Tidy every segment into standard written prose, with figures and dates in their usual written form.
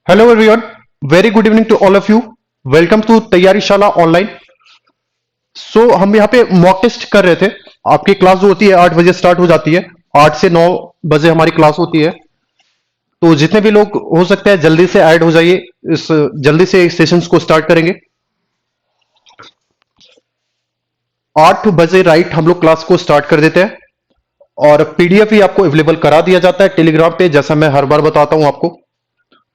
Hello everyone, very good evening to all of you. Welcome to Taiyari Shala online. हम यहाँ पे mock test कर रहे थे। आपकी क्लास जो होती है 8 बजे स्टार्ट हो जाती है। 8 से 9 बजे हमारी क्लास होती है। तो जितने भी लोग हो सकते हैं जल्दी से ऐड हो जाइए। इस जल्दी से सेशंस को स्टार्ट करेंगे। 8 बजे राइट हम लोग क्लास को स्टार्ट कर देते हैं। और पीडीएफ ही आपको अवेलेबल करा दिया जाता है टेलीग्राम पे, जैसा मैं हर बार बताता हूं आपको।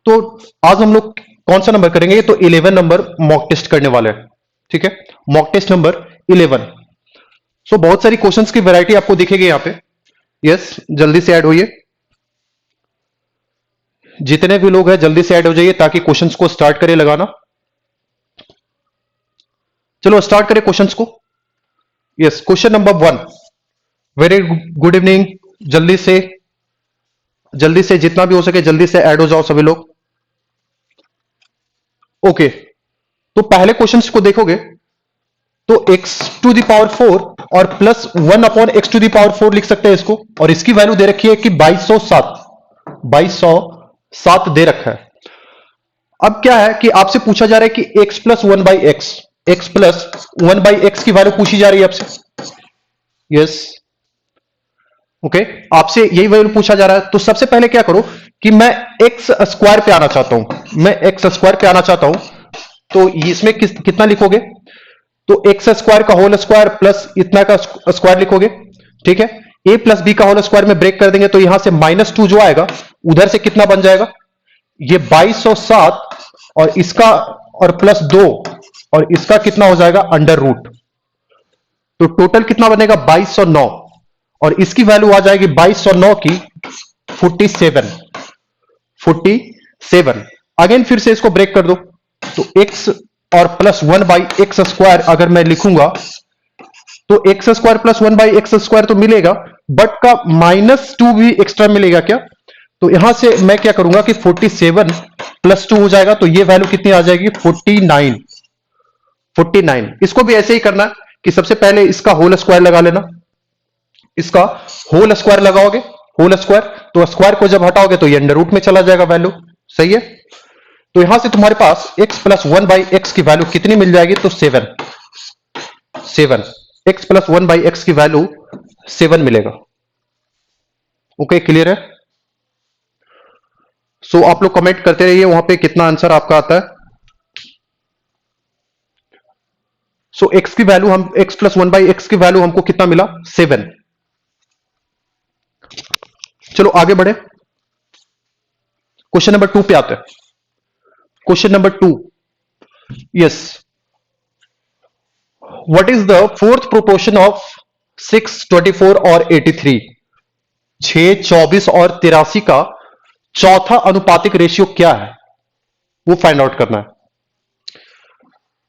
तो आज हम लोग कौन सा नंबर करेंगे? तो 11 नंबर मॉक टेस्ट करने वाले हैं। ठीक है, मॉक टेस्ट नंबर 11। बहुत सारी क्वेश्चंस की वैरायटी आपको दिखेगी यहाँ पे। यस, जल्दी से ऐड होइए। जितने भी लोग हैं जल्दी से ऐड हो जाइए ताकि क्वेश्चंस को स्टार्ट करें लगाना। चलो स्टार्ट करें क्वेश्चंस को। Yes, question number 1। Very good evening. जल्दी से जल्दी से जितना भी हो सके जल्दी से ऐड हो जाओ सभी लोग। ओके, तो पहले क्वेश्चंस को देखोगे तो x टू द पावर 4 और plus 1/x to the power 4 लिख सकते हैं इसको। और इसकी वैल्यू दे रखी है कि 2207 दे रखा है। अब क्या है कि आपसे पूछा जा रहा है कि x plus 1/x, x plus 1/x की वैल्यू पूछी जा रही है आपसे। यस, ओके, आपसे यही वैल्यू पूछा जा रहा है। तो सबसे पहले क्या करो कि मैं एक्स स्क्वायर पे आना चाहता हूं। मैं एक्स स्क्वायर पे आना चाहता हूं। तो इसमें कितना लिखोगे? तो एक्स स्क्वायर का होल स्क्वायर प्लस इतना का स्क्वायर लिखोगे। ठीक है, ए प्लस बी का होल स्क्वायर में ब्रेक कर देंगे तो यहां से -2 जो आएगा उधर से कितना बन जाएगा? ये 2207 और इसका और प्लस 2 और इसका कितना हो जाएगा? Under root. तो टोटल कितना बनेगा? 2209। और इसकी वैल्यू आ जाएगी 2209 की 47। अगेन फिर से इसको ब्रेक कर दो। तो x और प्लस 1/x² अगर मैं लिखूंगा तो एक्स स्क्वायर प्लस 1/x² तो मिलेगा, बट का -2 भी एक्स्ट्रा मिलेगा क्या? तो यहां से मैं क्या करूंगा कि 47 प्लस 2 हो जाएगा। तो ये वैल्यू कितनी आ जाएगी? 49। इसको भी ऐसे ही करना कि सबसे पहले इसका होल स्क्वायर लगा लेना। इसका होल स्क्वायर लगाओगे, होल स्क्वायर, तो स्क्वायर को जब हटाओगे तो ये अंडर रूट में चला जाएगा वैल्यू। सही है, तो यहां से तुम्हारे पास x प्लस 1/x की वैल्यू कितनी मिल जाएगी? तो 7। x प्लस 1/x की वैल्यू 7 मिलेगा। ओके, क्लियर है? आप लोग कमेंट करते रहिए वहां पे कितना आंसर आपका आता है। x की वैल्यू हम x प्लस 1/x की वैल्यू हमको कितना मिला? 7। चलो आगे बढ़े, क्वेश्चन नंबर 2 पे आते हैं। Question number 2। Yes, what is the fourth proportion of 6, 24 और 83? 6, 24 और 83 का चौथा अनुपातिक रेशियो क्या है, वो फाइंड आउट करना है।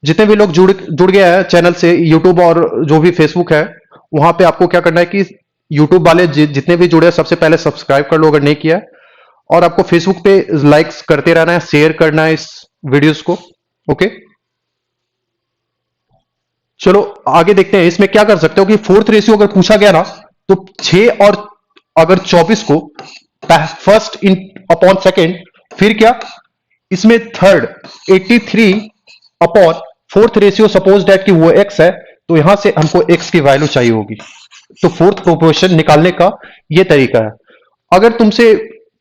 जितने भी लोग जुड़ गए हैं चैनल से, यूट्यूब और जो भी फेसबुक है, वहां पे आपको क्या करना है कि यूट्यूब वाले जितने भी जुड़े हैं सबसे पहले सब्सक्राइब कर लो अगर नहीं किया है। और आपको फेसबुक पे लाइक्स करते रहना है, शेयर करना है इस वीडियोस को। ओके, चलो आगे देखते हैं। इसमें क्या कर सकते हो कि फोर्थ रेशियो अगर पूछा गया ना तो 6 और अगर 24 को फर्स्ट इन अपॉन सेकेंड, फिर क्या इसमें third 83 upon fourth ratio, suppose that कि वो x है, तो यहां से हमको x की वैल्यू चाहिए होगी। तो फोर्थ प्रोपोर्शन निकालने का ये तरीका है। अगर तुमसे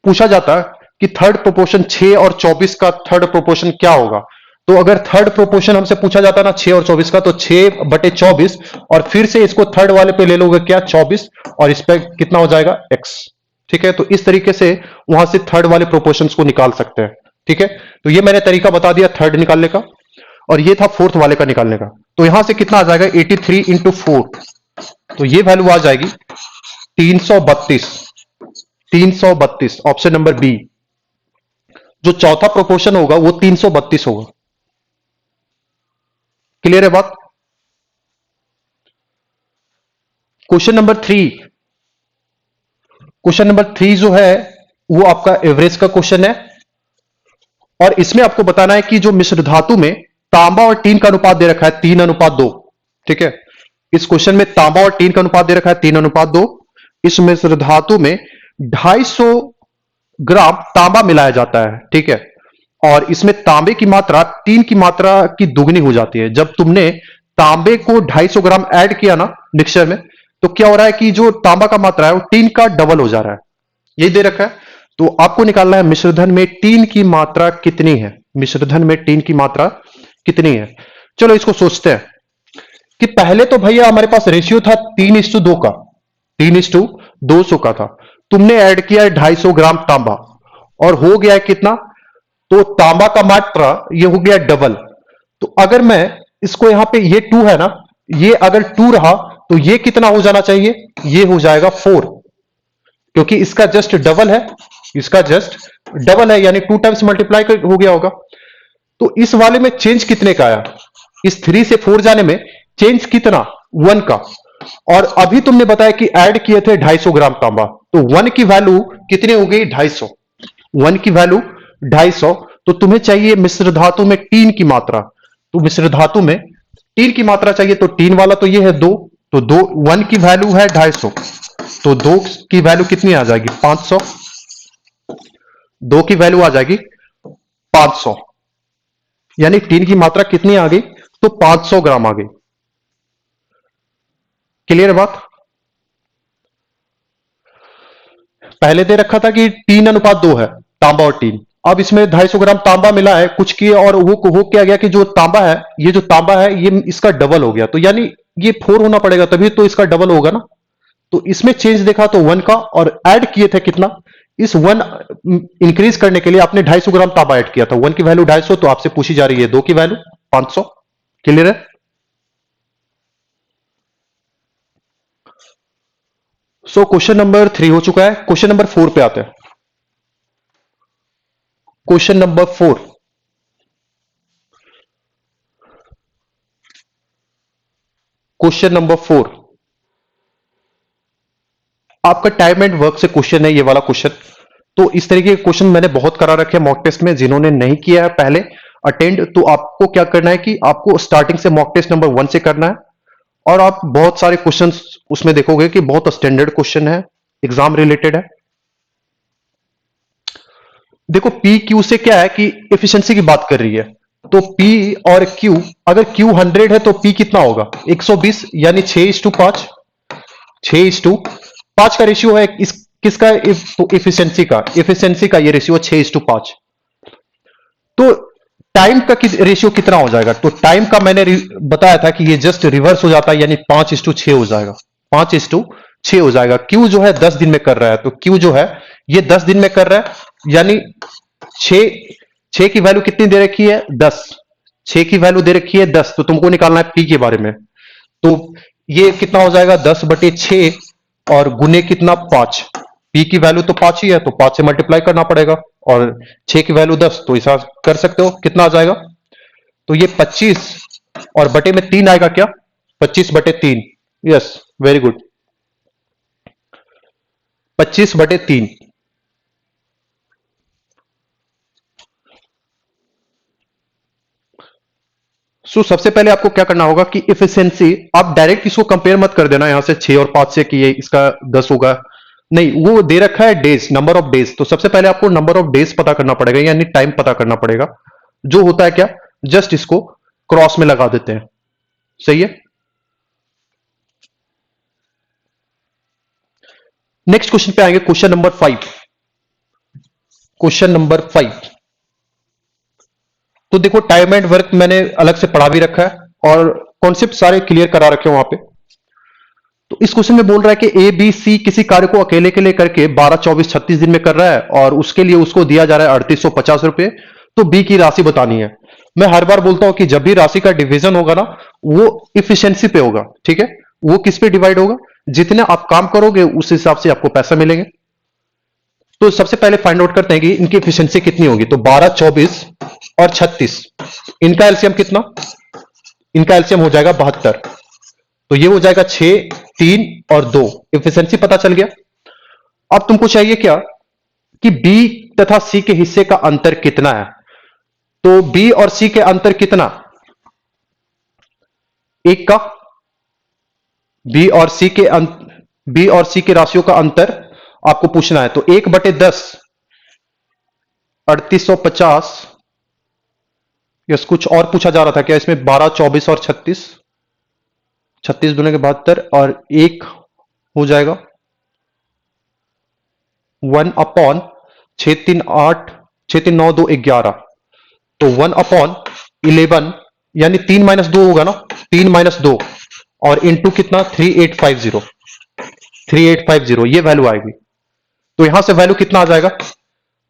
पूछा जाता कि थर्ड प्रोपोर्शन 6 और 24 का थर्ड प्रोपोर्शन क्या होगा, तो अगर थर्ड प्रोपोर्शन हमसे पूछा जाता ना 6 और 24 का, तो 6/24 और फिर से इसको थर्ड वाले पे ले लोगे क्या? 24, और इस पे कितना हो जाएगा? x। ठीक है, तो इस तरीके से वहां से थर्ड वाले प्रोपोर्शंस को निकाल सकते हैं। ठीक है, तो ये मैंने तरीका बता दिया थर्ड निकालने का, और ये था फोर्थ वाले का निकालने का। तो यहां से कितना आ जाएगा? 83 इंटू 4, तो ये वैल्यू आ जाएगी 332। ऑप्शन नंबर बी, जो चौथा प्रोपोर्शन होगा वो 332 होगा। क्लियर है बात? Question number 3। क्वेश्चन नंबर 3 जो है वो आपका एवरेज का क्वेश्चन है। और इसमें आपको बताना है कि जो मिश्र धातु में तांबा और टीन का अनुपात दे रखा है 3:2। ठीक है, इस क्वेश्चन में तांबा और टीन का अनुपात दे रखा है 3:2। इस मिश्र धातु में 250 ग्राम तांबा मिलाया जाता है। ठीक है, और इसमें तांबे की मात्रा टीन की मात्रा की दुगनी हो जाती है। जब तुमने तांबे को 250 ग्राम ऐड किया ना मिक्सचर में, तो क्या हो रहा है कि जो तांबा का मात्रा है वो टीन का डबल हो जा रहा है। यही दे रखा है। तो आपको निकालना है मिश्रधन में टीन की मात्रा कितनी है, मिश्रधन में टीन की मात्रा कितनी है। चलो इसको सोचते हैं कि पहले तो भैया हमारे पास रेशियो था 3:2 का, 3:200 का था। तुमने ऐड किया है 250 ग्राम तांबा और हो गया है कितना, तो तांबा का मात्रा ये हो गया डबल। तो अगर मैं इसको यहां पे, ये 2 है ना, ये अगर 2 रहा तो ये कितना हो जाना चाहिए, ये हो जाएगा 4, क्योंकि इसका जस्ट डबल है, इसका जस्ट डबल है, यानी 2 टाइम्स मल्टीप्लाई हो गया होगा। तो इस वाले में चेंज कितने का आया, इस 3 से 4 जाने में चेंज कितना, 1 का। और अभी तुमने बताया कि ऐड किए थे 250 ग्राम तांबा, तो 1 की वैल्यू कितनी हो गई, 250। 1 की वैल्यू 250। तो तुम्हें चाहिए मिश्र धातु में टीन की मात्रा, तो मिश्र धातु में टीन की मात्रा चाहिए, तो टीन वाला तो ये है 2, तो 2, 1 की वैल्यू है 250, तो 2 की वैल्यू कितनी आ जाएगी, 500। 2 की वैल्यू आ जाएगी 500, यानी टीन की मात्रा कितनी आ गई, तो 500 ग्राम आ गई। क्लियर बात। पहले दे रखा था कि 3:2 है तांबा और टीन। अब इसमें 250 ग्राम तांबा मिला है कुछ की, और वो हो क्या गया कि जो तांबा है, ये जो तांबा है ये इसका डबल हो गया, तो यानी ये 4 होना पड़ेगा, तभी तो इसका डबल होगा ना। तो इसमें चेंज देखा तो 1 का, और ऐड किए थे कितना, इस 1 इंक्रीज करने के लिए आपने 250 ग्राम तांबा ऐड किया था। 1 की वैल्यू 250, तो आपसे पूछी जा रही है 2 की वैल्यू 500। क्लियर है। सो क्वेश्चन नंबर 3 हो चुका है। क्वेश्चन नंबर 4 पे आते हैं। क्वेश्चन नंबर 4, क्वेश्चन नंबर 4 आपका टाइम एंड वर्क से क्वेश्चन है, ये वाला क्वेश्चन। तो इस तरीके के क्वेश्चन मैंने बहुत करा रखे हैं मॉक टेस्ट में। जिन्होंने नहीं किया है पहले अटेंड, तो आपको क्या करना है कि आपको स्टार्टिंग से मॉक टेस्ट नंबर 1 से करना है, और आप बहुत सारे क्वेश्चंस उसमें देखोगे कि बहुत स्टैंडर्ड क्वेश्चन है, एग्जाम रिलेटेड है। देखो पी क्यू से क्या है कि एफिशिएंसी की बात कर रही है, तो पी और क्यू, अगर क्यू 100 है तो पी कितना होगा, 120, यानी 6:5। 6:5 का रेशियो है इस किसका, एफिशिएंसी का ये रेशियो 6:5। तो टाइम का रेशियो कितना हो जाएगा, तो टाइम का मैंने बताया था कि ये जस्ट रिवर्स हो जाता है, यानी 5:6 हो जाएगा, 5:6 हो जाएगा। क्यू जो है 10 दिन में कर रहा है, तो क्यू जो है ये 10 दिन में कर रहा है, यानी 6 की वैल्यू कितनी दे रखी है, 10। 6 की वैल्यू दे रखी है 10, तो तुमको निकालना है पी के बारे में। तो ये कितना हो जाएगा, 10/6 और गुने कितना, 5। पी की वैल्यू तो 5 ही है, तो 5 से मल्टीप्लाई करना पड़ेगा, और 6 की वैल्यू 10, तो ऐसा कर सकते हो। कितना आ जाएगा, तो ये 25 और बटे में 3 आएगा क्या, 25/3। Yes, very good, 25/3। सबसे पहले आपको क्या करना होगा कि इफिशियंसी, आप डायरेक्ट इसको कंपेयर मत कर देना यहां से 6 और 5 से कि ये इसका 10 होगा, नहीं, वो दे रखा है डेज, नंबर ऑफ डेज। तो सबसे पहले आपको नंबर ऑफ डेज पता करना पड़ेगा, यानी टाइम पता करना पड़ेगा। जो होता है क्या, जस्ट इसको क्रॉस में लगा देते हैं, सही है। नेक्स्ट क्वेश्चन पे आएंगे, क्वेश्चन नंबर 5। क्वेश्चन नंबर 5, तो देखो टाइम एंड वर्क मैंने अलग से पढ़ा भी रखा है, और कॉन्सेप्ट सारे क्लियर करा रखे हैं वहां पे। तो इस क्वेश्चन में बोल रहा है कि ए बी सी किसी कार्य को अकेले के लिए करके 12, 24, 36 दिन में कर रहा है, और उसके लिए उसको दिया जा रहा है 3850 रुपए। तो बी की राशि बतानी है। मैं हर बार बोलता हूं कि जब भी राशि का डिवीजन होगा ना, वो इफिशियंसी पे होगा, ठीक है। वो किस पे डिवाइड होगा, जितने आप काम करोगे उस हिसाब से आपको पैसा मिलेंगे। तो सबसे पहले फाइंड आउट करते हैं कि इनकी एफिशिएंसी कितनी होगी। तो 12, 24 और 36, इनका एलसीएम कितना, इनका एलसीएम हो जाएगा 72। तो ये हो जाएगा 6, 3 और 2। एफिशिएंसी पता चल गया। अब तुमको चाहिए क्या कि बी तथा सी के हिस्से का अंतर कितना है। तो बी और सी के अंतर कितना, 1 का। बी और सी के राशियों का अंतर आपको पूछना है। तो 1/10, 3850 यस, कुछ और पूछा जा रहा था क्या इसमें? 12, 24 और 36, 36 दूने के 72 और एक हो जाएगा 1 अपॉन 6, 3, 8, 6, 3, 9, 2, 11, तो 1/11 यानी 3 - 2 होगा ना, 3 - 2 और इंटू कितना 3850, 3850 ये वैल्यू आएगी। तो यहां से वैल्यू कितना आ जाएगा?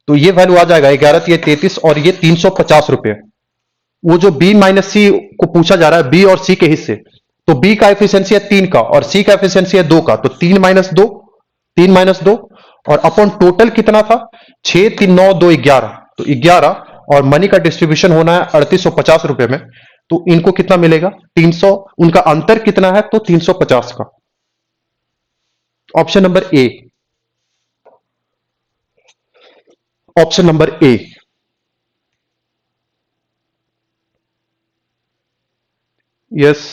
तो ये वैल्यू आ जाएगा 11, ये 33 और ये 350 रुपए। वो जो बी माइनस सी को पूछा जा रहा है, बी और सी के हिस्से, तो बी का एफिशिएंसी है 3 का और सी का एफिशिएंसी है 2 का, तो 3 - 2, 3 - 2 और अपॉन टोटल कितना था 6, 3, 9, 2, 11, तो 11 और मनी का डिस्ट्रीब्यूशन होना है 3850 रुपए में, तो इनको कितना मिलेगा 300, उनका अंतर कितना है तो 350 का। Option number A, option number A. Yes,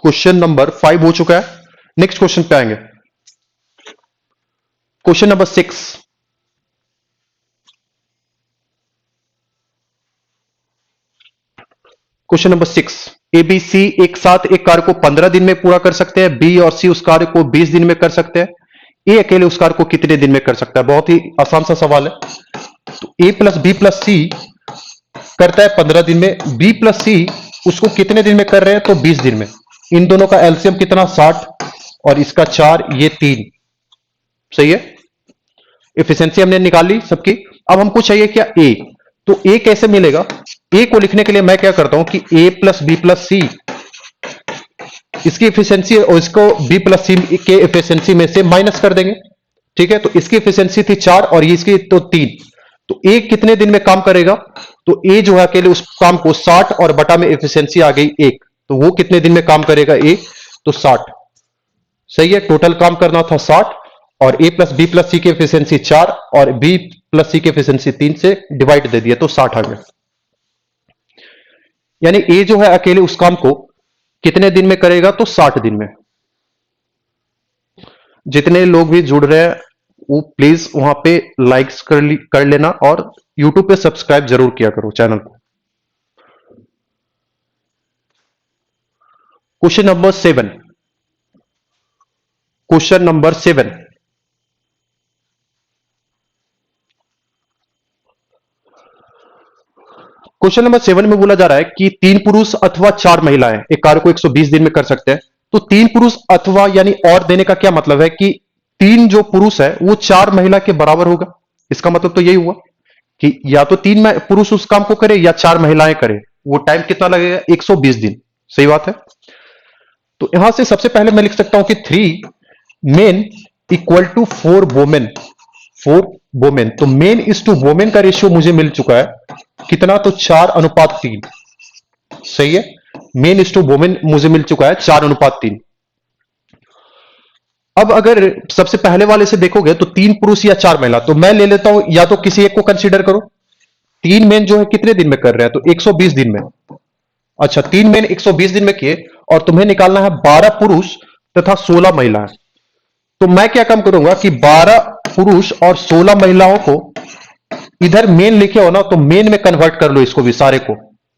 question number 5 हो चुका है। नेक्स्ट क्वेश्चन पे आएंगे। Question number 6। Question number 6, A B C एक साथ एक कार्य को 15 दिन में पूरा कर सकते हैं, बी और सी उस कार्य को 20 दिन में कर सकते हैं, ए अकेले उस कार्य को कितने दिन में कर सकता है? बहुत ही आसान सा सवाल है। तो ए प्लस बी प्लस सी करता है 15 दिन में, बी प्लस सी उसको कितने दिन में कर रहे हैं तो 20 दिन में। इन दोनों का एलसीएम कितना 60 और इसका 4, ये 3, सही है। एफिशिएंसी हमने निकाल ली सबकी। अब हमको चाहिए क्या ए, तो ए कैसे मिलेगा? ए को लिखने के लिए मैं क्या करता हूं कि ए प्लस बी प्लस सी इसकी एफिशिएंसी और इसको बी प्लस सी के एफिशिएंसी में से माइनस कर देंगे, ठीक है। तो इसकी एफिशिएंसी थी 4 और इसकी तो 3, तो ए कितने दिन में काम करेगा? तो ए जो है अकेले उस काम को 60 और बटा में एफिशिएंसी आ गई 1, तो वो कितने दिन में काम करेगा ए? तो 60, सही है। टोटल काम करना था 60 और ए प्लस बी प्लस सी की एफिशिएंसी 4 और बी प्लस सी की एफिशिएंसी 3 से डिवाइड दे दिया तो 60 आ गया। यानी ए जो है अकेले उस काम को कितने दिन में करेगा? तो 60 दिन में। जितने लोग भी जुड़ रहे हैं वो प्लीज वहां पे लाइक्स कर लेना और यूट्यूब पे सब्सक्राइब जरूर किया करो चैनल को। Question number 7, question number 7, question number 7 में बोला जा रहा है कि 3 पुरुष अथवा 4 महिलाएं एक कार्य को 120 दिन में कर सकते हैं। तो 3 पुरुष अथवा यानी और देने का क्या मतलब है कि 3 जो पुरुष है वो 4 महिला के बराबर होगा। इसका मतलब तो यही हुआ कि या तो 3 पुरुष उस काम को करे या 4 महिलाएं करें, वो टाइम कितना लगेगा 120 दिन, सही बात है। तो यहां से सबसे पहले मैं लिख सकता हूं कि 3 men equal to 4 women, 4 women. तो मेन इज टू वोमेन का रेशियो मुझे मिल चुका है कितना, तो 4:3, सही है। मेन इज टू वोमेन मुझे मिल चुका है 4:3। अब अगर सबसे पहले वाले से देखोगे तो 3 पुरुष या 4 महिला, तो मैं ले लेता हूं या तो किसी एक को कंसीडर करो। 3 मेन जो है कितने दिन में कर रहे हैं तो 120 दिन में। अच्छा, 3 मेन 120 दिन में किए और तुम्हें निकालना है 12 पुरुष तथा 16 महिलाएं। तो मैं क्या काम करूंगा कि 12 पुरुष और 16 महिलाओं को इधर मेन लिखे हो ना, तो मेन में कन्वर्ट कर लो इसको भी सारे को।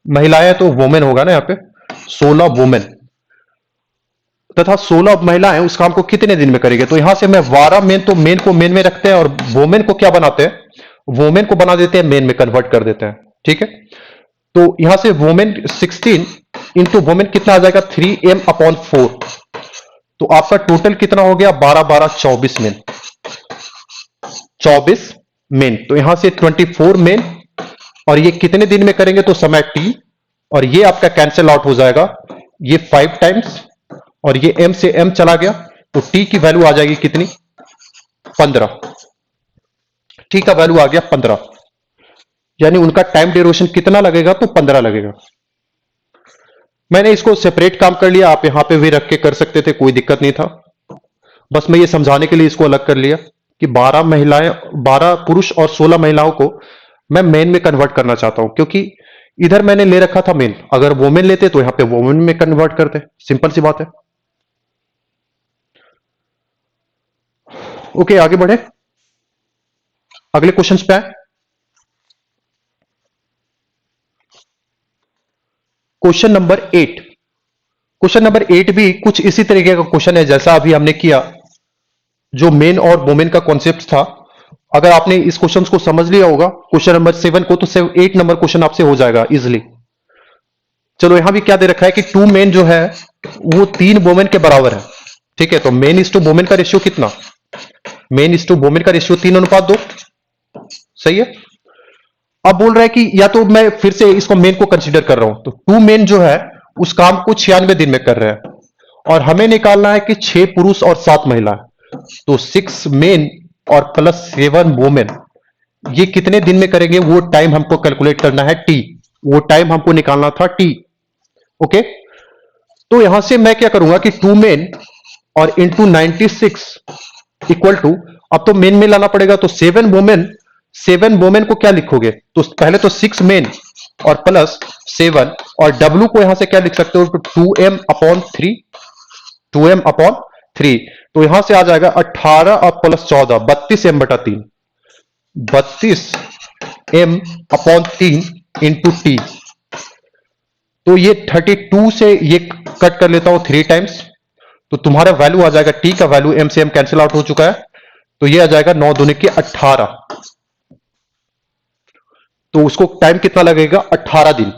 महिलाएं तो वोमेन होगा ना यहाँ पे, 16 वोमेन तथा 16 महिलाएं उस काम को कितने दिन में करेंगे। तो यहां से मैं 12 मेन, तो मेन को मेन में रखते हैं और वोमेन को क्या बनाते हैं, वोमेन को बना देते हैं मेन में कन्वर्ट कर देते हैं, ठीक है। तो यहां से वोमेन 16 इंटू वोमेन कितना आ जाएगा 3m/4, तो आपका टोटल कितना हो गया 12 12 24 मेन, 24 मेन। तो यहां से 24 मेन और ये कितने दिन में करेंगे तो समय टी, और ये आपका कैंसिल आउट हो जाएगा, ये 5 टाइम्स और ये m से m चला गया, तो t की वैल्यू आ जाएगी कितनी 15, t का वैल्यू आ गया 15, यानी उनका टाइम ड्यूरेशन कितना लगेगा तो 15 लगेगा। मैंने इसको सेपरेट काम कर लिया, आप यहां पे भी रख के कर सकते थे, कोई दिक्कत नहीं था। बस मैं ये समझाने के लिए इसको अलग कर लिया कि 12 महिलाएं, 12 पुरुष और 16 महिलाओं को मैं मेन में कन्वर्ट करना चाहता हूं, क्योंकि इधर मैंने ले रखा था मेन, अगर वोमेन लेते तो यहां पे वोमेन में कन्वर्ट करते, सिंपल सी बात है। ओके, आगे बढ़े, अगले क्वेश्चन पे आए। Question number 8। क्वेश्चन नंबर 8 भी कुछ इसी तरीके का क्वेश्चन है जैसा अभी हमने किया, जो मेन और वोमेन का कॉन्सेप्ट था। अगर आपने इस क्वेश्चन को समझ लिया होगा क्वेश्चन नंबर 7 को, तो 8 नंबर क्वेश्चन आपसे हो जाएगा इजिली। चलो यहां भी क्या दे रखा है कि टू मेन जो है वो 3 वोमेन के बराबर है। ठीक है, तो मेन इज टू वोमेन का रेशियो कितना? मेन इज टू वोमेन का रेशियो 3:2। सही है। अब बोल रहा है कि या तो मैं फिर से इसको मेन को कंसीडर कर रहा हूं, तो टू मेन जो है उस काम को 96 दिन में कर रहे हैं, और हमें निकालना है कि 6 पुरुष और 7 महिला। तो 6 मेन और प्लस 7 वोमेन, ये कितने दिन में करेंगे? वो टाइम हमको कैलकुलेट करना है टी। वो टाइम हमको निकालना था टी। ओके, तो यहां से मैं क्या करूंगा कि टू मेन और इंटू 96 इक्वल टू, अब तो मेन में लाना पड़ेगा, तो 7 वोमेन। 7 वोमेन को क्या लिखोगे? तो पहले तो 6 मेन और प्लस 7, और डब्ल्यू को यहां से क्या लिख सकते हो? 2m/3। 2m/3। तो यहां से आ जाएगा 18 और plus 14, 32m/3। 32m/3 into T. तो ये 32 से ये कट कर लेता हूं 3 टाइम्स, तो तुम्हारा वैल्यू आ जाएगा, टी का वैल्यू एम से एम कैंसिल आउट हो चुका है, तो ये आ जाएगा 9 दूनी के 18। तो उसको टाइम कितना लगेगा? 18 दिन।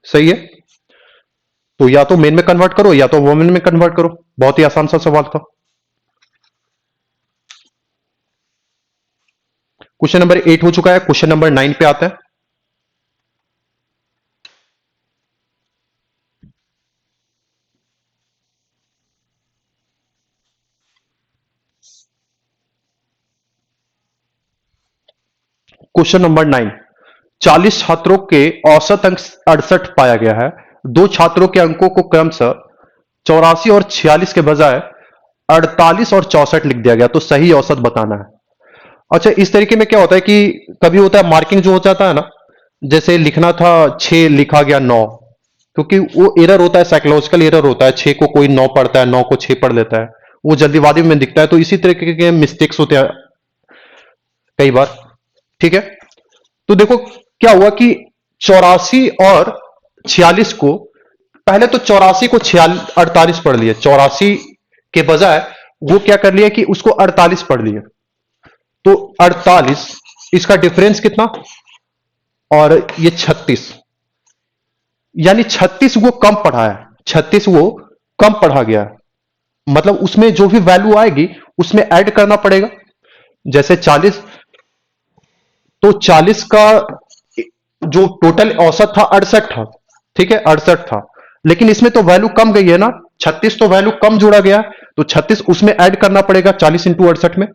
सही है। तो या तो मेन में कन्वर्ट करो या तो वोमेन में कन्वर्ट करो। बहुत ही आसान सा सवाल था। क्वेश्चन नंबर 8 हो चुका है। क्वेश्चन नंबर 9 पे आता है। Question number 9। 40 छात्रों के औसत अंक 68 पाया गया है। दो छात्रों के अंकों को क्रमशः 84 और 46 के बजाय 48 और 64 लिख दिया गया, तो सही औसत बताना है। अच्छा, इस तरीके में क्या होता है कि कभी होता है मार्किंग जो हो जाता है ना, जैसे लिखना था 6, लिखा गया 9, क्योंकि वो एरर होता है, साइकोलॉजिकल एरर होता है। 6 को कोई 9 पढ़ता है, 9 को 6 पढ़ लेता है, वो जल्दीबाजी में दिखता है, तो इसी तरीके के मिस्टेक्स होते हैं कई बार। ठीक है, तो देखो क्या हुआ कि 84 और 46 को, पहले तो 84 को 48 पढ़ लिए, 84 के बजाय वो क्या कर लिया कि उसको 48 पढ़ लिए। तो 48, इसका डिफरेंस कितना? और ये 36, यानी 36 वो कम पढ़ा है। 36 वो कम पढ़ा गया है, मतलब उसमें जो भी वैल्यू आएगी उसमें ऐड करना पड़ेगा। जैसे 40, तो 40 का जो टोटल औसत था 68 था। ठीक है, 68 था, लेकिन इसमें तो वैल्यू कम गई है ना। 36 तो वैल्यू कम जोड़ा गया, तो 36 उसमें ऐड करना पड़ेगा 40 इंटू 68 में।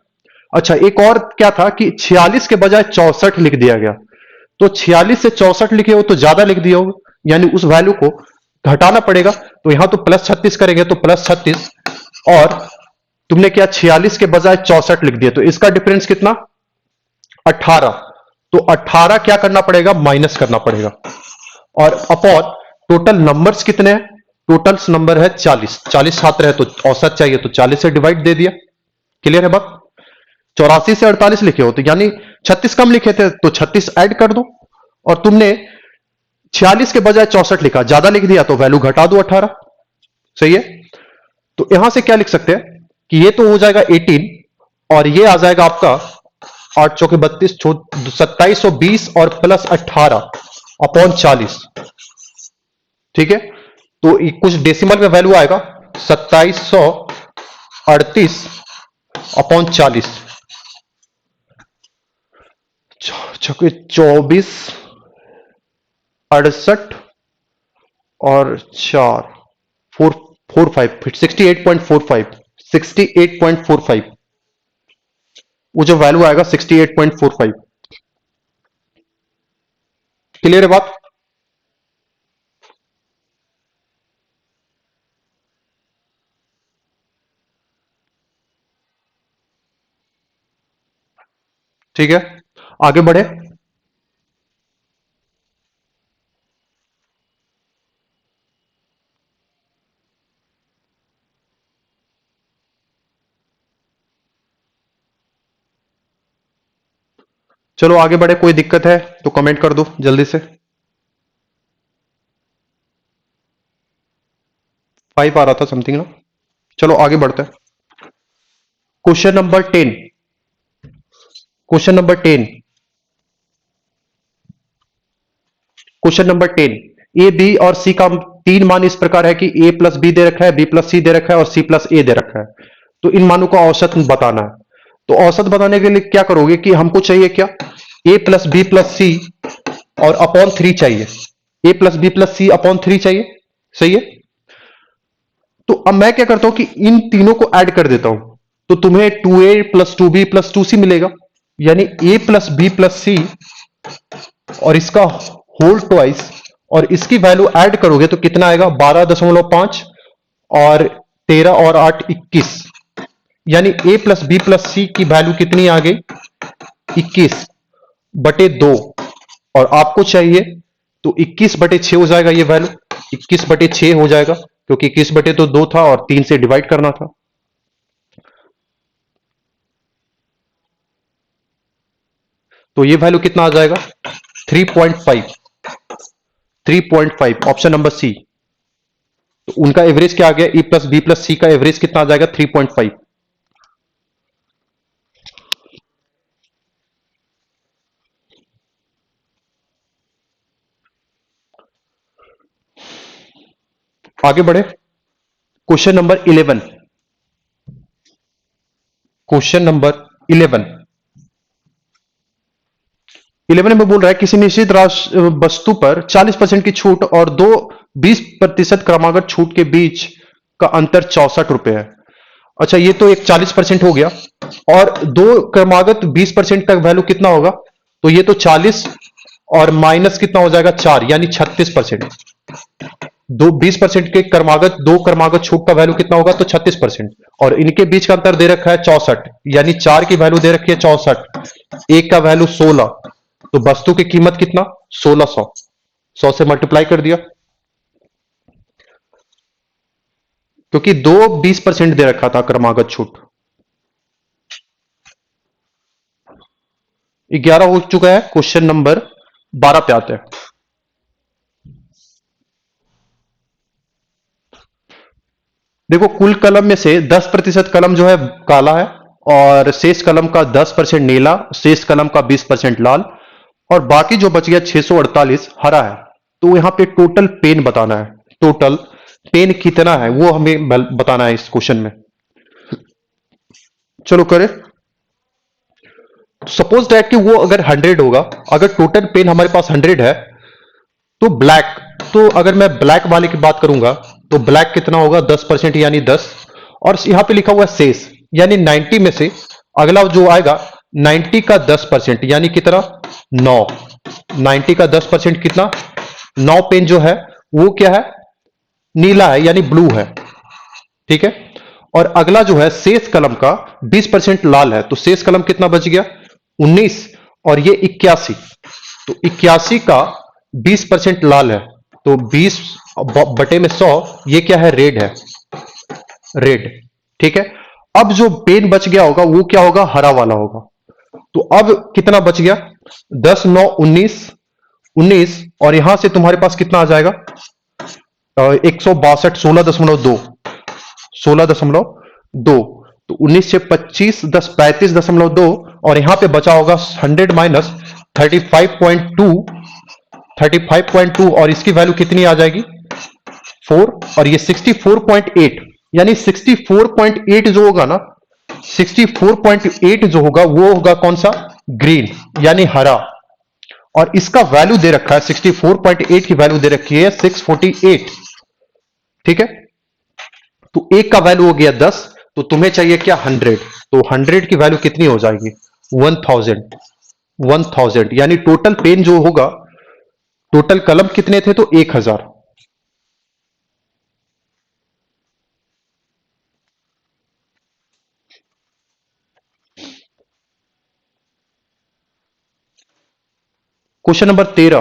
अच्छा, एक और क्या था कि 46 के बजाय 64 लिख दिया गया, तो 46 से 64 लिखे हो तो ज्यादा लिख दिया हो, यानी उस वैल्यू को घटाना पड़ेगा। तो यहां तो प्लस 36 करेंगे, तो प्लस 36, और तुमने क्या 46 के बजाय 64 लिख दिया, तो इसका डिफरेंस कितना? 18। तो 18 क्या करना पड़ेगा? माइनस करना पड़ेगा। और अपॉन टोटल नंबर्स कितने हैं? टोटल नंबर है 40। 40 छात्र है तो औसत चाहिए, तो 40 से डिवाइड दे दिया। क्लियर है बात? 84 से 48 लिखे हो तो यानी 36 कम लिखे थे, तो 36 ऐड कर दो, और तुमने 46 के बजाय 64 लिखा, ज्यादा लिख दिया, तो वैल्यू घटा दो 18। सही है। तो यहां से क्या लिख सकते हैं कि ये तो हो जाएगा 18, और ये आ जाएगा आपका 8 चौके 32, 2720 और प्लस 18 अपॉन 40। ठीक है, तो कुछ डेसिमल में वैल्यू आएगा 2738 अपॉन 40। चौके 24, 68 और 4, 445, फिर 68.45, 68.45, वो जो वैल्यू आएगा 68.45। क्लियर है बात? ठीक है, आगे बढ़े। चलो आगे बढ़े, कोई दिक्कत है तो कमेंट कर दो जल्दी से। 5 आ रहा था समथिंग ना। चलो आगे बढ़ते हैं। Question number 10। Question number 10। Question number 10। A B और सी का तीन मान इस प्रकार है कि ए प्लस बी दे रखा है, बी प्लस सी दे रखा है और सी प्लस ए दे रखा है। तो इन मानों का औसत बताना है। तो औसत बताने के लिए क्या करोगे कि हमको चाहिए क्या, ए प्लस बी प्लस सी और अपॉन 3 चाहिए। ए प्लस बी प्लस सी अपॉन 3 चाहिए। सही है। तो अब मैं क्या करता हूं कि इन तीनों को ऐड कर देता हूं। तो तुम्हें 2a plus 2b plus 2c मिलेगा। यानी a प्लस बी प्लस सी और इसका होल ट्वाइस, और इसकी वैल्यू ऐड करोगे तो कितना आएगा, 12.5 और 13 और 8 21। यानी a प्लस बी प्लस सी की वैल्यू कितनी आ गई, 21/2। और आपको चाहिए तो 21/6 हो जाएगा ये वैल्यू, 21/6 हो जाएगा, क्योंकि 21/2 था और 3 से डिवाइड करना था। तो ये वैल्यू कितना आ जाएगा, 3.5। 3.5 ऑप्शन नंबर सी। तो उनका एवरेज क्या आ गया, ए प्लस बी प्लस सी का एवरेज कितना आ जाएगा, 3.5। आगे बढ़े। Question number 11। Question number 11। 11 में बोल रहा है किसी निश्चित राशि वस्तु पर 40% की छूट और दो 20% क्रमागत छूट के बीच का अंतर 64 रुपए है। अच्छा, ये तो एक 40% हो गया, और दो क्रमागत 20% का वैल्यू कितना होगा, तो ये तो 40 और माइनस कितना हो जाएगा 4, यानी 36%। दो 20% के क्रमागत, दो क्रमागत छूट का वैल्यू कितना होगा, तो 36%। और इनके बीच का अंतर दे रखा है 64, यानी 4 की वैल्यू दे रखी है 64, एक का वैल्यू 16। तो वस्तु की कीमत कितना, 1600। 100 से मल्टीप्लाई कर दिया, क्योंकि दो 20% दे रखा था क्रमागत छूट। 11 हो चुका है। क्वेश्चन नंबर 12 पे आते हैं। देखो, कुल कलम में से 10% कलम जो है काला है, और शेष कलम का 10% नीला, शेष कलम का 20% लाल, और बाकी जो बच गया 648 हरा है। तो यहां पे टोटल पेन बताना है। टोटल पेन कितना है वो हमें बताना है इस क्वेश्चन में। चलो करें। सपोज दैट कि वो अगर 100 होगा, अगर टोटल पेन हमारे पास 100 है, तो ब्लैक, तो अगर मैं ब्लैक वाले की बात करूंगा तो ब्लैक कितना होगा, 10% यानी 10। और यहां पे लिखा हुआ है शेष, यानी 90 में से अगला जो आएगा 90 का 10% यानी कितना, 9। 90 का 10% कितना, 9 पेन जो है वो क्या है, नीला है यानी ब्लू है। ठीक है। और अगला जो है शेष कलम का 20% लाल है, तो शेष कलम कितना बच गया, 19। और ये 81, तो 81 का 20% लाल है, तो 20/100, ये क्या है, रेड है, रेड। ठीक है। अब जो पेन बच गया होगा वो क्या होगा, हरा वाला होगा। तो अब कितना बच गया, 10 9 19, 19, और यहां से तुम्हारे पास कितना आ जाएगा, 162, 16.2, 16.2। तो 19 से 25, 10 35.2, और यहां पे बचा होगा 100 माइनस 35.2, 35.2, और इसकी वैल्यू कितनी आ जाएगी, 4। और ये 64.8, यानी 64.8 जो होगा ना, 64.8 जो होगा वो होगा कौन सा, ग्रीन, यानी हरा। और इसका वैल्यू दे रखा है, 64.8 की वैल्यू दे रखी है 648। ठीक है। तो एक का वैल्यू हो गया 10, तो तुम्हें चाहिए क्या, 100। तो 100 की वैल्यू कितनी हो जाएगी, 1000। 1000 यानी टोटल पेन जो होगा, टोटल कलम कितने थे, तो 1000। Question number 13।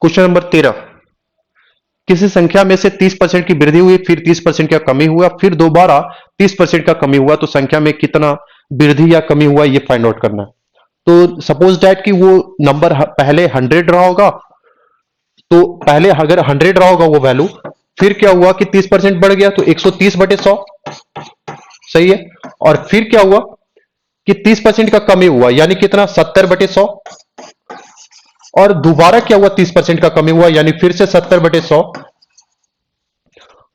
क्वेश्चन नंबर 13, किसी संख्या में से 30% की वृद्धि हुई, फिर 30% का कमी हुआ, फिर दोबारा 30% का कमी हुआ, तो संख्या में कितना वृद्धि या कमी हुआ ये फाइंड आउट करना है। तो सपोज दैट कि वो नंबर पहले 100 रहा होगा, तो पहले अगर 100 रहा होगा वो वैल्यू, फिर क्या हुआ कि 30% बढ़ गया तो 130/100, सही है। और फिर क्या हुआ कि 30% का कमी हुआ, यानी कितना, 70/100। और दोबारा क्या हुआ, 30% का कमी हुआ, यानी फिर से 70/100।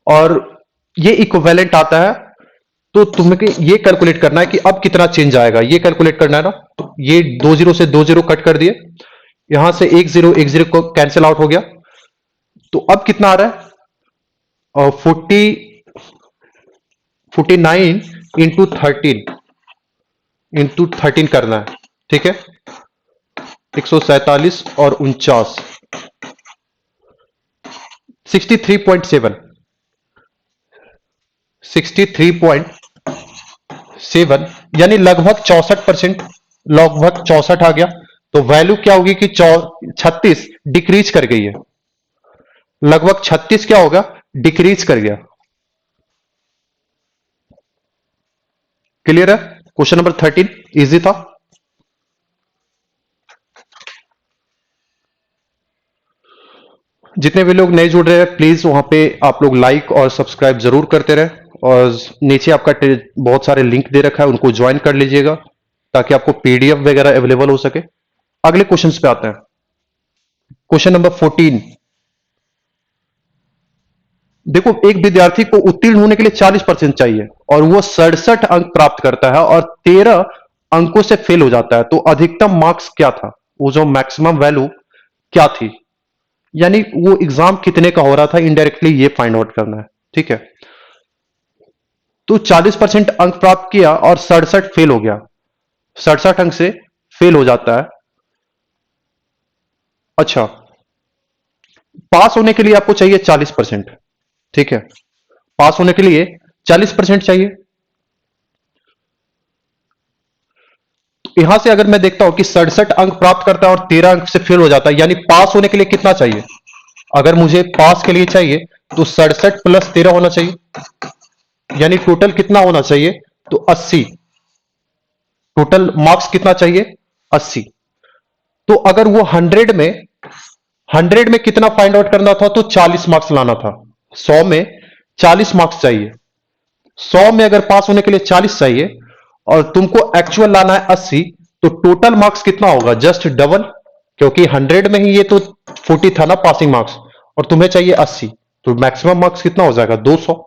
और ये इक्विवेलेंट आता है। तो तुम्हें ये कैलकुलेट करना है कि अब कितना चेंज आएगा, ये कैलकुलेट करना है ना। तो ये 20 से 20 कट कर दिए, यहां से 10 को कैंसिल आउट हो गया। तो अब कितना आ रहा है, 49 इंटू 13 करना है, ठीक है। 147 और 49, 63.7 यानी लगभग 64%, लगभग 64 आ गया। तो वैल्यू क्या होगी कि 36 डिक्रीज कर गई है, लगभग 36 क्या होगा, डिक्रीज कर गया। क्लियर है। क्वेश्चन नंबर 13 इजी था। जितने भी लोग नए जुड़ रहे हैं प्लीज वहां पे आप लोग लाइक और सब्सक्राइब जरूर करते रहे, और नीचे आपका बहुत सारे लिंक दे रखा है, उनको ज्वाइन कर लीजिएगा ताकि आपको पीडीएफ वगैरह अवेलेबल हो सके। अगले क्वेश्चन पे आते हैं। Question number 14। देखो, एक विद्यार्थी को उत्तीर्ण होने के लिए 40% चाहिए और वो 67 अंक प्राप्त करता है और 13 अंकों से फेल हो जाता है, तो अधिकतम मार्क्स क्या था, वो जो मैक्सिमम वैल्यू क्या थी, यानी वो एग्जाम कितने का हो रहा था, इनडायरेक्टली ये फाइंड आउट करना है, ठीक है। तो 40% अंक प्राप्त किया और 67 फेल हो गया, 67 अंक से फेल हो जाता है। अच्छा, पास होने के लिए आपको चाहिए 40%, ठीक है। पास होने के लिए 40% चाहिए। तो यहां से अगर मैं देखता हूं कि 67 अंक प्राप्त करता है और 13 अंक से फेल हो जाता है, यानी पास होने के लिए कितना चाहिए, अगर मुझे पास के लिए चाहिए तो 67 + 13 होना चाहिए, यानी टोटल कितना होना चाहिए, तो 80। टोटल मार्क्स कितना चाहिए, 80। तो अगर वो 100 में कितना फाइंड आउट करना था, तो 40 मार्क्स लाना था। 100 में 40 मार्क्स चाहिए, 100 में अगर पास होने के लिए 40 चाहिए और तुमको एक्चुअल लाना है 80, तो टोटल मार्क्स कितना होगा, जस्ट डबल, क्योंकि 100 में ही ये तो 40 था ना पासिंग मार्क्स, और तुम्हें चाहिए 80, तो मैक्सिमम मार्क्स कितना हो जाएगा, 200।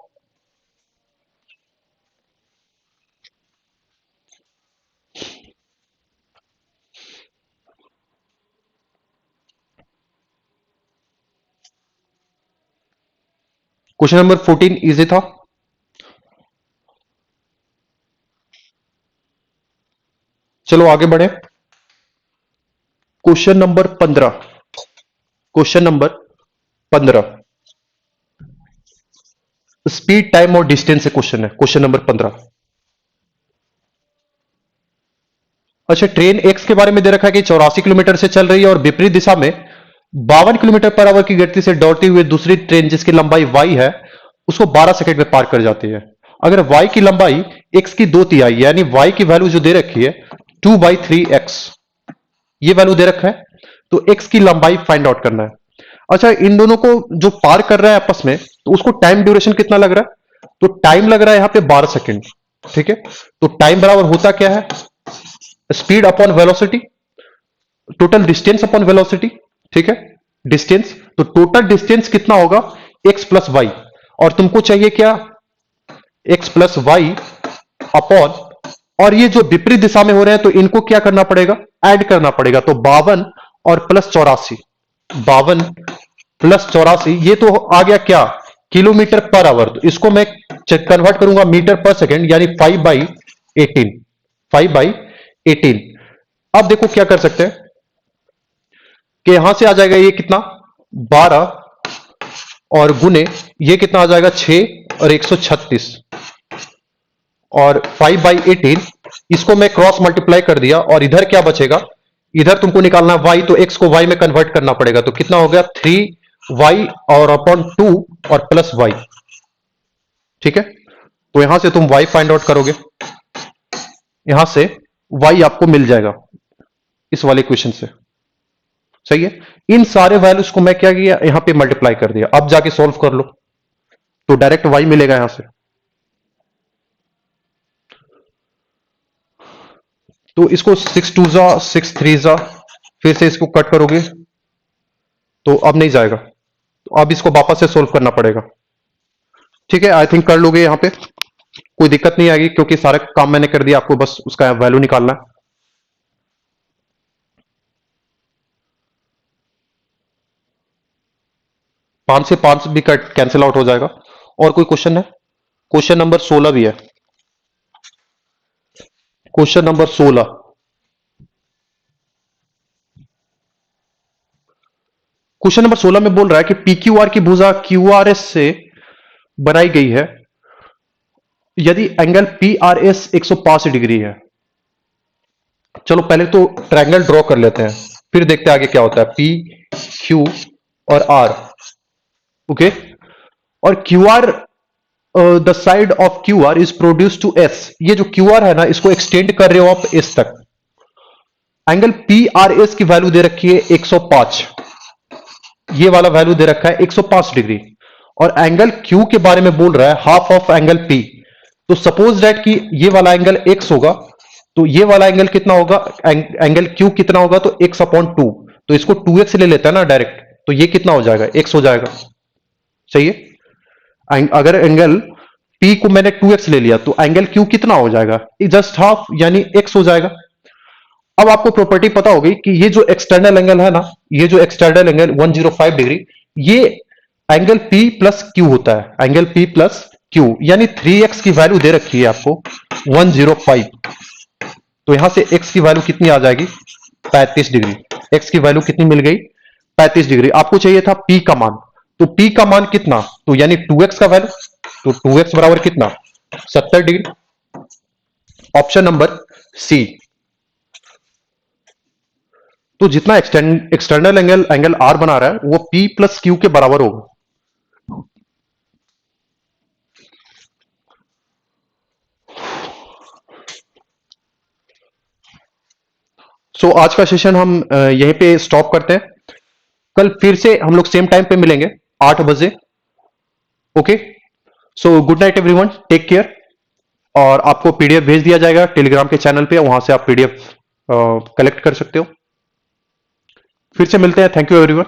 क्वेश्चन नंबर 14 इजी था। चलो आगे बढ़े। Question number 15। Question number 15 speed, time और डिस्टेंस से क्वेश्चन है, क्वेश्चन नंबर 15। अच्छा, ट्रेन एक्स के बारे में दे रखा है कि 84 किलोमीटर से चल रही है और विपरीत दिशा में 52 किलोमीटर पर आवर की गति से दौड़ती हुई दूसरी ट्रेन जिसकी लंबाई y है, उसको 12 सेकंड में पार कर जाती है। अगर y की लंबाई x की 2/3 यानी y की वैल्यू जो दे रखी है 2/3x, ये वैल्यू दे रखा है, तो x की लंबाई फाइंड आउट करना है। अच्छा, इन दोनों को जो पार कर रहा है आपस में, तो उसको टाइम ड्यूरेशन कितना लग रहा है, तो टाइम लग रहा है यहां पे 12 सेकंड, ठीक है। तो टाइम बराबर होता क्या है, speed upon velocity, total distance upon velocity, ठीक है, डिस्टेंस। तो टोटल डिस्टेंस कितना होगा, x + y, और तुमको चाहिए क्या, x + y अपॉन, और ये जो विपरीत दिशा में हो रहे हैं तो इनको क्या करना पड़ेगा, ऐड करना पड़ेगा। तो 52 और +84, 52 + 84, ये तो आ गया क्या, किलोमीटर पर आवर। तो इसको मैं कन्वर्ट करूंगा मीटर पर सेकेंड, यानी 5/18, 5/18। अब देखो क्या कर सकते हैं कि यहां से आ जाएगा ये कितना, 12 और गुने ये कितना आ जाएगा, 6 और 136 और 5/18, इसको मैं क्रॉस मल्टीप्लाई कर दिया और इधर क्या बचेगा, इधर तुमको निकालना है y, तो x को y में कन्वर्ट करना पड़ेगा, तो कितना हो गया, 3 y और अपॉन 2 और प्लस y, ठीक है। तो यहां से तुम y फाइंड आउट करोगे, यहां से y आपको मिल जाएगा इस वाले इक्वेशन से, सही है। इन सारे वैल्यूज को मैं क्या किया, यहां पे मल्टीप्लाई कर दिया। अब जाके सॉल्व कर लो तो डायरेक्ट y मिलेगा यहां से। तो इसको 6 2 जा 6 3 जा, फिर से इसको कट करोगे तो अब नहीं जाएगा, तो अब इसको वापस से सोल्व करना पड़ेगा, ठीक है। आई थिंक कर लोगे, यहां पे कोई दिक्कत नहीं आएगी क्योंकि सारा काम मैंने कर दिया, आपको बस उसका वैल्यू निकालना है। 5 से 5 भी कट कैंसिल आउट हो जाएगा। और कोई क्वेश्चन है? क्वेश्चन नंबर 16 भी है, क्वेश्चन नंबर 16। क्वेश्चन नंबर 16 में बोल रहा है कि पीक्यूआर की भुजा क्यूआरएस से बनाई गई है यदि एंगल पीआरएस 105 डिग्री है। चलो पहले तो ट्रायंगल ड्रॉ कर लेते हैं, फिर देखते हैं आगे क्या होता है। पी क्यू और आर, ओके। और Q R, the side of Q R is produce to S, ये जो क्यू आर है ना, इसको एक्सटेंड कर रहे हो आप एस तक। एंगल पी आर एस की वैल्यू दे रखी है 105, ये वाला वैल्यू दे रखा है 105 डिग्री। और एंगल क्यू के बारे में बोल रहा है हाफ ऑफ एंगल पी। तो सपोज दैट कि ये वाला एंगल एक्स होगा, तो ये वाला एंगल कितना होगा, एंगल क्यू कितना होगा, तो एक्स अपॉन 2। तो इसको 2x ले लेता है ना डायरेक्ट, तो ये कितना हो जाएगा, x हो जाएगा, सही है। अगर एंगल P को मैंने 2x ले लिया तो एंगल Q कितना हो जाएगा, जस्ट हाफ, यानी x हो जाएगा। अब आपको प्रॉपर्टी पता होगी कि ये जो एक्सटर्नल एंगल है ना, ये जो एक्सटर्नल एंगल 105 डिग्री, ये एंगल P प्लस Q होता है, एंगल P प्लस Q, यानी 3x की वैल्यू दे रखी है आपको 105। तो यहां से x की वैल्यू कितनी आ जाएगी, 35 डिग्री। x की वैल्यू कितनी मिल गई, 35 डिग्री। आपको चाहिए था P का मान, तो P का मान कितना, तो यानी 2x का वैल्यू, तो 2x बराबर कितना, 70 डिग्री। Option number C. तो जितना एक्सटर्नल एंगल आर बना रहा है वो P प्लस क्यू के बराबर होगा। सो आज का सेशन हम यहीं पे स्टॉप करते हैं। कल फिर से हम लोग सेम टाइम पे मिलेंगे 8 बजे, okay. So good night everyone, take care. और आपको पीडीएफ भेज दिया जाएगा टेलीग्राम के चैनल पे, वहां से आप पीडीएफ कलेक्ट कर सकते हो। फिर से मिलते हैं, थैंक यू एवरीवन।